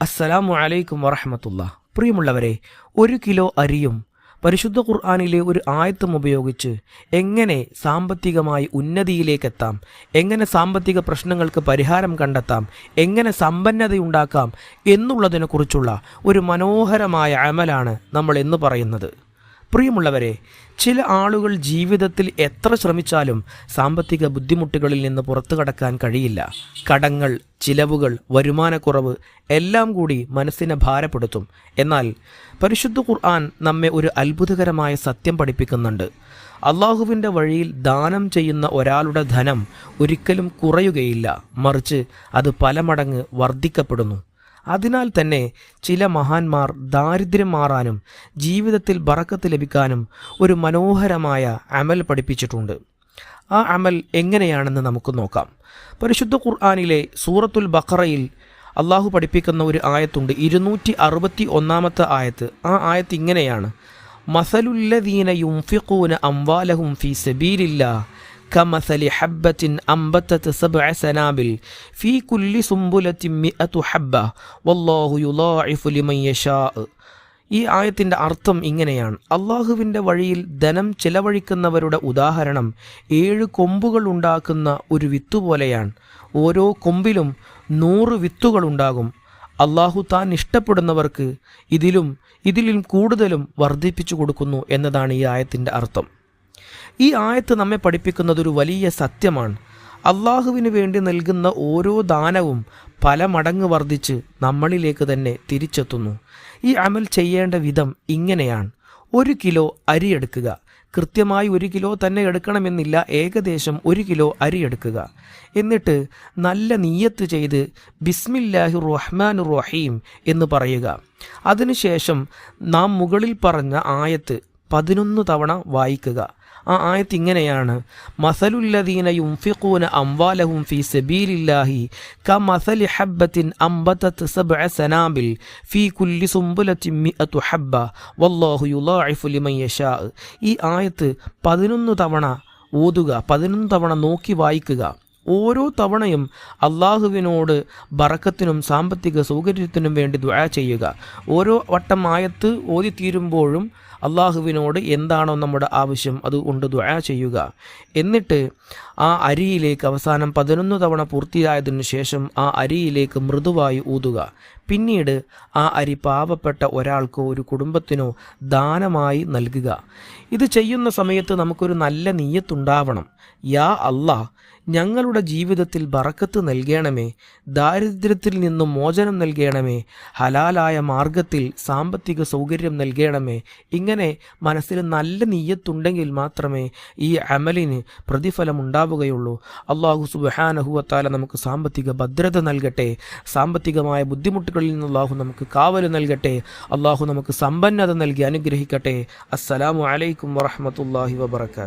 അസ്സലാമു അലൈക്കും വറഹ്മത്തുള്ളാഹി. പ്രിയമുള്ളവരെ, 1 കിലോ അരിയും പരിശുദ്ധ ഖുർആനിലെ ഒരു ആയത്തും ഉപയോഗിച്ച് എങ്ങനെ സാമ്പത്തികമായി ഉന്നതിയിലേക്കെത്താം, എങ്ങനെ സാമ്പത്തിക പ്രശ്നങ്ങൾക്ക് പരിഹാരം കണ്ടെത്താം, എങ്ങനെ സമ്പന്നതയുണ്ടാക്കാം എന്നുള്ളതിനെക്കുറിച്ചുള്ള ഒരു മനോഹരമായ അമലാണ് നമ്മൾ എന്ന് പറയുന്നത്. പ്രിയമുള്ളവരെ, ചില ആളുകൾ ജീവിതത്തിൽ എത്ര ശ്രമിച്ചാലും സാമ്പത്തിക ബുദ്ധിമുട്ടുകളിൽ നിന്ന് പുറത്തു കടക്കാൻ കഴിയില്ല. കടങ്ങൾ, ചിലവുകൾ, വരുമാനക്കുറവ് എല്ലാം കൂടി മനസ്സിനെ ഭാരപ്പെടുത്തും. എന്നാൽ പരിശുദ്ധ ഖുർആൻ നമ്മെ ഒരു അത്ഭുതകരമായ സത്യം പഠിപ്പിക്കുന്നുണ്ട്. അള്ളാഹുവിൻ്റെ വഴിയിൽ ദാനം ചെയ്യുന്ന ഒരാളുടെ ധനം ഒരിക്കലും കുറയുകയില്ല, മറിച്ച് അത് പല മടങ്ങ് വർദ്ധിക്കപ്പെടുന്നു. അതിനാൽ തന്നെ ചില മഹാന്മാർ ദാരിദ്ര്യം മാറാനും ജീവിതത്തിൽ ബറക്കത്ത് ലഭിക്കാനും ഒരു മനോഹരമായ അമൽ പഠിപ്പിച്ചിട്ടുണ്ട്. ആ അമൽ എങ്ങനെയാണെന്ന് നമുക്ക് നോക്കാം. പരിശുദ്ധ ഖുർആനിലെ സൂറത്തുൽ ബഖറയിൽ അള്ളാഹു പഠിപ്പിക്കുന്ന ഒരു ആയത്തുണ്ട്, 261 ആയത്ത്. ആ ആയത്ത് ഇങ്ങനെയാണ്: മസലുല്ലദീന യുൻഫിഖൂന അംവാലഹും ഫീ സബീലില്ലാഹ് കമസലി ഹബ്ബത്തിൻ അംബതത് സബ്അ സനാബിൽ ഫീ കുല്ലി സുംബുലത്തിൻ മിഅതു ഹബ്ബ വല്ലാഹു യുളാഇഫു ലിമൻ യശാ. ഈ ആയത്തിൻ്റെ അർത്ഥം ഇങ്ങനെയാണ്: അള്ളാഹുവിൻ്റെ വഴിയിൽ ധനം ചെലവഴിക്കുന്നവരുടെ ഉദാഹരണം 7 കൊമ്പുകൾ ഉണ്ടാക്കുന്ന ഒരു വിത്തുപോലെയാണ്. ഓരോ കൊമ്പിലും 100 വിത്തുകളുണ്ടാകും. അള്ളാഹു താൻ ഇഷ്ടപ്പെടുന്നവർക്ക് ഇതിലും കൂടുതലും വർദ്ധിപ്പിച്ചു കൊടുക്കുന്നു എന്നതാണ് ഈ ആയത്തിൻ്റെ അർത്ഥം. ഈ ആയത്ത് നമ്മെ പഠിപ്പിക്കുന്നത് ഒരു വലിയ സത്യമാണ്. അള്ളാഹുവിന് വേണ്ടി നൽകുന്ന ഓരോ ദാനവും പല മടങ്ങ് വർദ്ധിച്ച് നമ്മളിലേക്ക് തന്നെ തിരിച്ചെത്തുന്നു. ഈ അമൽ ചെയ്യേണ്ട വിധം ഇങ്ങനെയാണ്: 1 കിലോ അരി എടുക്കുക. കൃത്യമായി 1 കിലോ തന്നെ എടുക്കണമെന്നില്ല, ഏകദേശം 1 കിലോ അരി എടുക്കുക. എന്നിട്ട് നല്ല നിയ്യത്ത് ചെയ്ത് ബിസ്മില്ലാഹിർ റഹ്മാനിർ റഹീം എന്ന് പറയുക. അതിനുശേഷം നാം മുകളിൽ പറഞ്ഞ ആയത്ത് 11 തവണ വായിക്കുക. ആ ആയത്ത് ഇങ്ങനെയാണ്: മസലുല്ലദീന യുൻഫിഖൂന അംവാലഹും ഫീ സബീലില്ലാഹി കമസലി ഹബ്ബത്തിൻ അംബതത് സബ്അ സനാബിൽ ഫീ കുല്ലി സുംബുലത്തിൻ മിഅതു ഹബ്ബ വല്ലാഹു യുളാഇഫു ലിമൻ യശാ. ഈ ആയത്ത് 11 തവണ ഓതുക, 11 തവണ നോക്കി വായിക്കുക. ഓരോ തവണയും അള്ളാഹുവിനോട് ബറക്കത്തിനും സാമ്പത്തിക സൗകര്യത്തിനും വേണ്ടി ദുആ ചെയ്യുക. ഓരോ വട്ടം ആയത്ത് ഓതി തീരുമ്പോഴും അള്ളാഹുവിനോട് എന്താണോ നമ്മുടെ ആവശ്യം അതുകൊണ്ട് ദുആ ചെയ്യുക. എന്നിട്ട് ആ അരിയിലേക്ക് അവസാനം 11 തവണ പൂർത്തിയായതിനു ശേഷം ആ അരിയിലേക്ക് മൃദുവായി ഊതുക. പിന്നീട് ആ അരി പാവപ്പെട്ട ഒരാൾക്കോ ഒരു കുടുംബത്തിനോ ദാനമായി നൽകുക. ഇത് ചെയ്യുന്ന സമയത്ത് നമുക്കൊരു നല്ല നിയ്യത്തുണ്ടാവണം. യാ അല്ലാഹ്, ഞങ്ങളുടെ ജീവിതത്തിൽ ബറക്കത്ത് നൽകണമേ, ദാരിദ്ര്യത്തിൽ നിന്നും മോചനം നൽകണമേ, ഹലാലായ മാർഗത്തിൽ സാമ്പത്തിക സൗകര്യം നൽകണമേ. ഇങ്ങനെ മനസ്സിൽ നല്ല നിയ്യത്തുണ്ടെങ്കിൽ മാത്രമേ ഈ അമലിന് പ്രതിഫലം ഉണ്ടാവുകയുള്ളൂ. അല്ലാഹു സുബ്ഹാനഹു വ തആല നമുക്ക് സാമ്പത്തിക ഭദ്രത നൽകട്ടെ. സാമ്പത്തികമായ ബുദ്ധിമുട്ടുകളിൽ നിന്ന് അല്ലാഹു നമുക്ക് കാവൽ നൽകട്ടെ. അല്ലാഹു നമുക്ക് സമ്പന്നത നൽകി അനുഗ്രഹിക്കട്ടെ. അസ്സലാമു അലൈക്കും വറഹ്മത്തുള്ളാഹി വബറകാതുഹു.